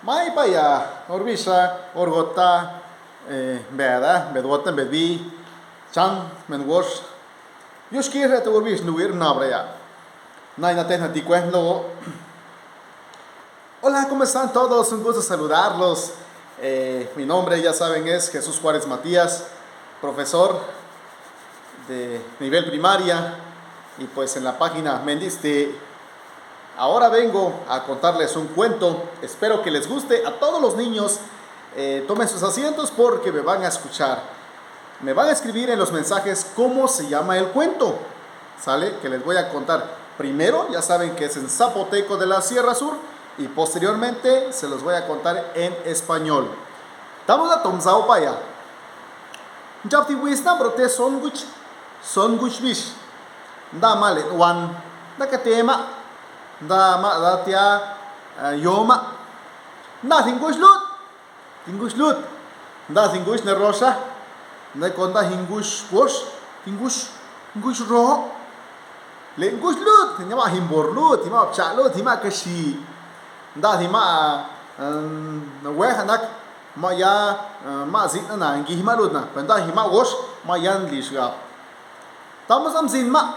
mai pa ya orbisa orgota beda bedwata bedbi chan menwors yuskir te orbis nuir nabra ya naina tena ti cuento. Hola, ¿cómo están todos? Un gusto saludarlos. Mi nombre, ya saben, es Jesús Juárez Matías, profesor de nivel primaria, y pues en la página Mendiste. Ahora vengo a contarles un cuento. Espero que les guste a todos los niños. Tomen sus asientos porque me van a escuchar. Me van a escribir en los mensajes cómo se llama el cuento. ¿Sale? Que les voy a contar. Primero, ya saben que es en zapoteco de la Sierra Sur. Y posteriormente se los voy a contar en español. Estamos a Tomzao Paya. Japti Wisna brote songuch bish. Da male wan. Da katema. Da ma da tia yoma. Da tingush lut. Da tingush ne rosa. Da konda hingush wash. Hingush ro. Le ngush lut. Tima himbor lut. Tima cha lut. Tima kashi. Da tima wehanak ma ya ma zit na ngi hima lut na penda hima wash ma yan lishga tamos am zin ma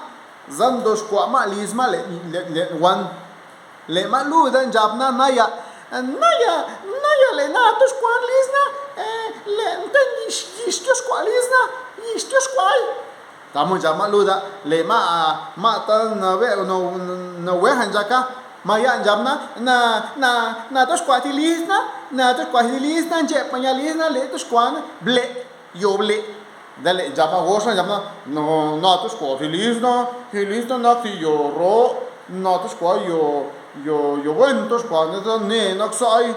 zan dos kwa ma lisma le wan le ma lu dan jabna naya le na tos kwa lisna le ten istos kwa lisna istos kwai tamos jama lu da le ma ta na ve no wehan jaka Maya jamna na tos kwati lisna je panya lisna le tos kwan ble yo ble dale jama gosna jamna no na tos kwati lisna na ti yo ro na tos kwa yo buen tos kwa ne na sai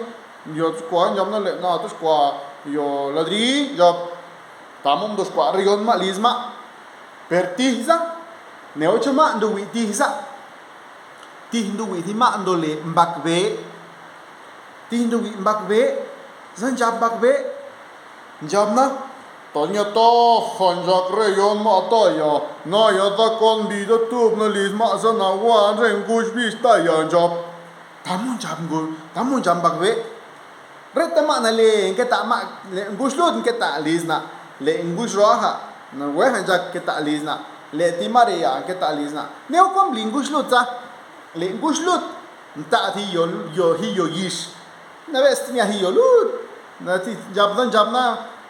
yo tos kwa jamna le na tos kwa yo ladri yo tamum tos kwa rion ma lisma pertiza ne ochama ndu witiza Tindu wi ma andole mbakbe zan jab bakbe jabna tonya to khonjak re yon ma to ya na ya ta kon bi do tup na lis ma za na wa ren gush bi sta ya job tamun jam bakbe reta ma na le ke ta ma le gush lut ke ta lis na le gush roha na we han jak ke ta lis na le ti mare ya ke ta lis na ne kom lingush lut za le ngush lut nta thi yo yish na vest mi hi yo lut na ti jabna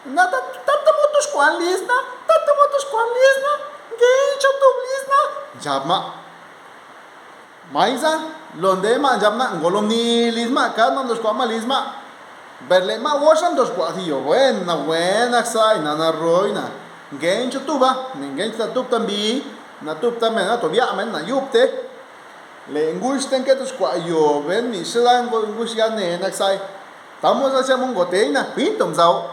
na ta motos kwan lisna ge chotu lisna jabma maiza londe ma jabna ngolom ni lisma ka no dos kwa lisma berle ma washan dos kwa thi yo buena sai na roina ge chotu ba ngen ta tup tambi na tup tamen na to bia men na yupte le ngush ten que tus yo ven mi selan ngush ya ne na sai estamos hacia mongote na pintom zao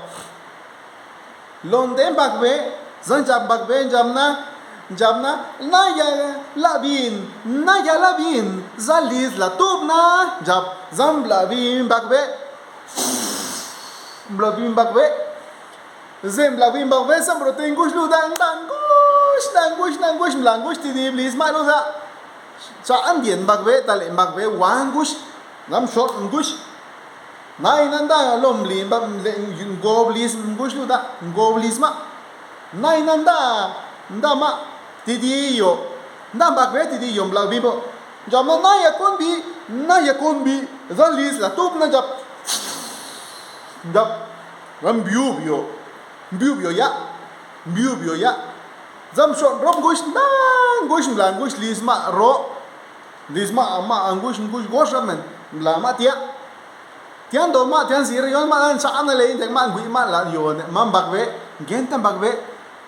londe bakbe zan jab bakbe jamna na ya labin zalis la tubna jab zam labin bakbe zem labin bakbe sam protein ngush lu dan ngush ti di blis ma lo za sa andien bakbe tale bakbe wan gush nam short gush nai nanda lomli bam goblis gush lu da goblis ma nai nanda ndama tidio ndam bakbe tidio bla bibo jamna na yakon bi zalis la tup na jap ram biu ya zam short rom gush na gush lisma ro lisma ama angush gosh ramen la ma tian do ma tian sir yon ma an sa an le tek ma ngui ma la yo man bakbe gentam bakbe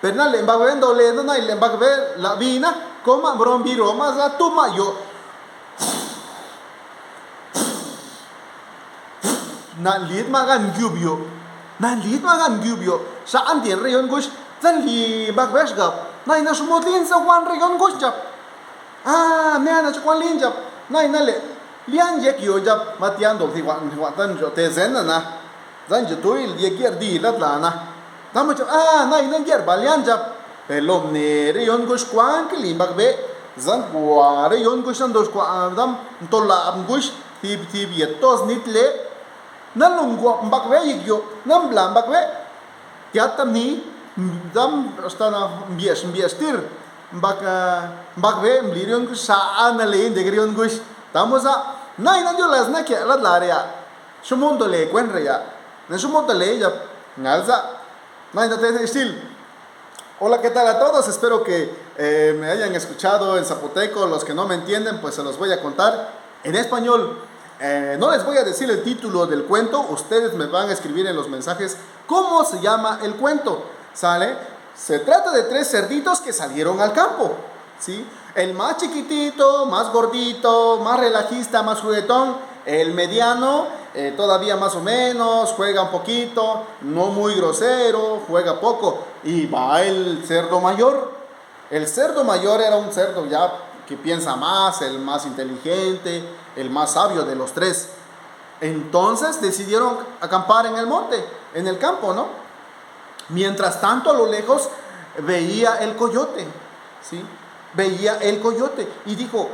perna le bakbe do le na le bakbe la vina koma brom biro ma za tu ma yo na lit ma gan gyubyo sa an dir yon gosh zan li bakbe gap nai na sumotlin sa wan regon gosh jap me ana chukwan lin jap nai na le lian yek yo jap matian do thi wan tan jo te zen na zan jo toil ye ger di lat la na tam jo nai na ger balian jap pelom ne re yon gosh kwan ke lim bakbe zan kwa re yon gosh an dos kwa dam tola am gosh tib ye tos nit le nalungwa mbakwe yigyo nambla mbakwe tiatami dam stana biestir mbakwe mlirion saan le indegrion gush tamosa nai nanjo las na que la laria shumundo le cuenre ya ne shumundo le ya ngalza nai no te estil. Hola, ¿qué tal a todos? Espero que me hayan escuchado en zapoteco. Los que no me entienden, pues se los voy a contar en español. No les voy a decir el título del cuento. Ustedes me van a escribir en los mensajes cómo se llama el cuento. ¿Sale? Se trata de 3 cerditos que salieron al campo. ¿Sí? El más chiquitito, más gordito, más relajista, más juguetón. El mediano, todavía más o menos, juega un poquito, no muy grosero, juega poco. Y va el cerdo mayor. El cerdo mayor era un cerdo ya que piensa más, el más inteligente, el más sabio de los 3. Entonces decidieron acampar en el monte, en el campo, ¿no? Mientras tanto, a lo lejos veía el coyote, ¿sí? Veía el coyote y dijo: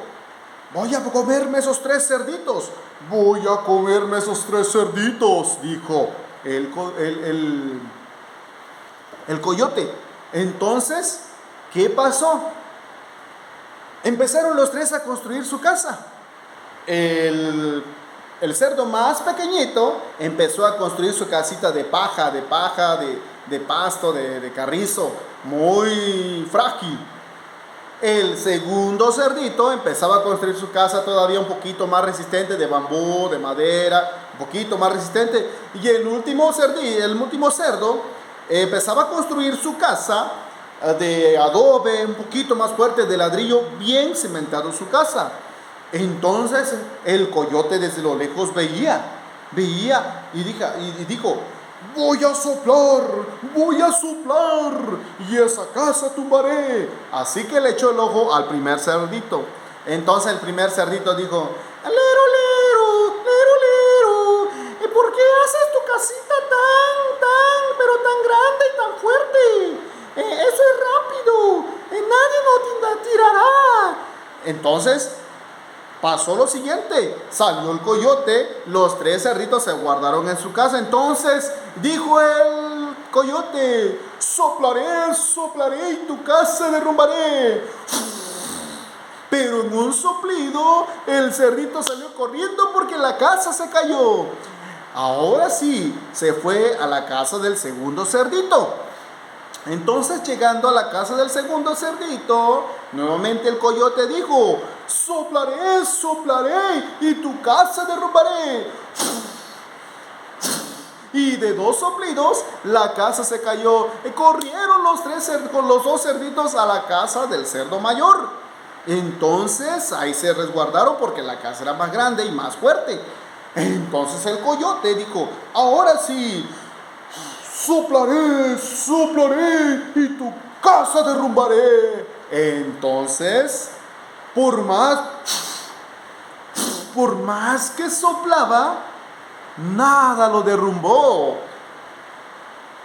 voy a comerme esos 3 cerditos. Voy a comerme esos 3 cerditos, dijo el coyote. Entonces, ¿qué pasó? Empezaron los 3 a construir su casa. El cerdo más pequeñito empezó a construir su casita de paja, de pasto, de carrizo, muy frágil. El segundo cerdito empezaba a construir su casa todavía un poquito más resistente, de bambú, de madera, un poquito más resistente. Y el último cerdo empezaba a construir su casa de adobe, un poquito más fuerte, de ladrillo, bien cimentado su casa. Entonces el coyote desde lo lejos veía y dijo: voy a soplar y esa casa tumbaré. Así que le echó el ojo al primer cerdito. Entonces el primer cerdito dijo: lero, ¿por qué haces tu casita pero tan grande y tan fuerte? Eso es rápido, nadie nos tirará. Entonces pasó lo siguiente: salió el coyote, los 3 cerditos se guardaron en su casa. Entonces dijo el coyote: soplaré y tu casa derrumbaré. Pero en un soplido el cerdito salió corriendo porque la casa se cayó. Ahora sí, se fue a la casa del segundo cerdito. Entonces, llegando a la casa del segundo cerdito, nuevamente el coyote dijo: soplaré y tu casa derrumbaré. Y de 2 soplidos la casa se cayó. Corrieron con los 2 cerditos a la casa del cerdo mayor. Entonces ahí se resguardaron porque la casa era más grande y más fuerte. Entonces el coyote dijo: ahora sí, soplaré y tu casa derrumbaré. Entonces, por más que soplaba, nada lo derrumbó.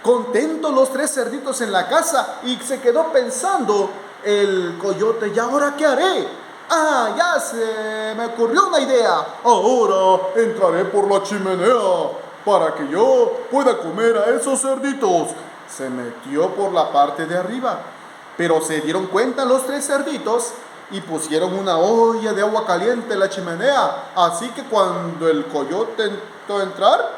Contentos los 3 cerditos en la casa, y se quedó pensando el coyote: ¿y ahora qué haré? Ya se me ocurrió una idea. Ahora entraré por la chimenea para que yo pueda comer a esos cerditos. Se metió por la parte de arriba, pero se dieron cuenta los 3 cerditos y pusieron una olla de agua caliente en la chimenea. Así que cuando el coyote intentó entrar,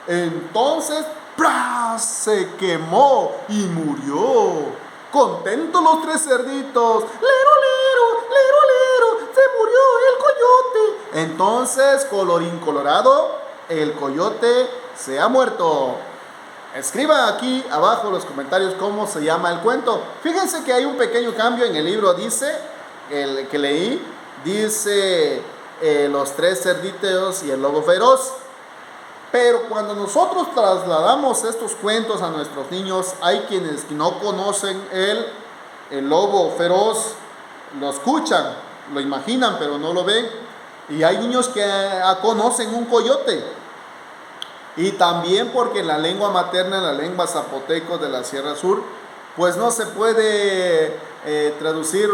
entonces ¡plá!, se quemó y murió. Contentos los 3 cerditos: lero, se murió el coyote. Entonces, colorín colorado, el coyote se ha muerto. Escriba aquí abajo en los comentarios cómo se llama el cuento. Fíjense que hay un pequeño cambio en el libro. Dice, el que leí, dice los 3 cerditos y el lobo feroz. Pero cuando nosotros trasladamos estos cuentos a nuestros niños, hay quienes no conocen el lobo feroz, lo escuchan, lo imaginan, pero no lo ven. Y hay niños que conocen un coyote. Y también porque en la lengua materna, en la lengua zapoteco de la Sierra Sur, pues no se puede traducir,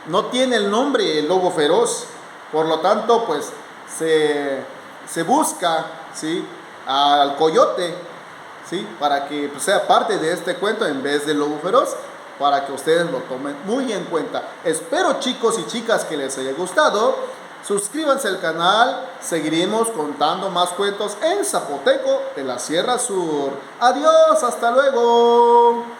no tiene el nombre el lobo feroz. Por lo tanto, pues se se busca, ¿sí?, al coyote, ¿sí?, para que pues, sea parte de este cuento en vez del lobo feroz, para que ustedes lo tomen muy en cuenta. Espero, chicos y chicas, que les haya gustado. Suscríbanse al canal, seguiremos contando más cuentos en zapoteco de la Sierra Sur. Adiós, hasta luego.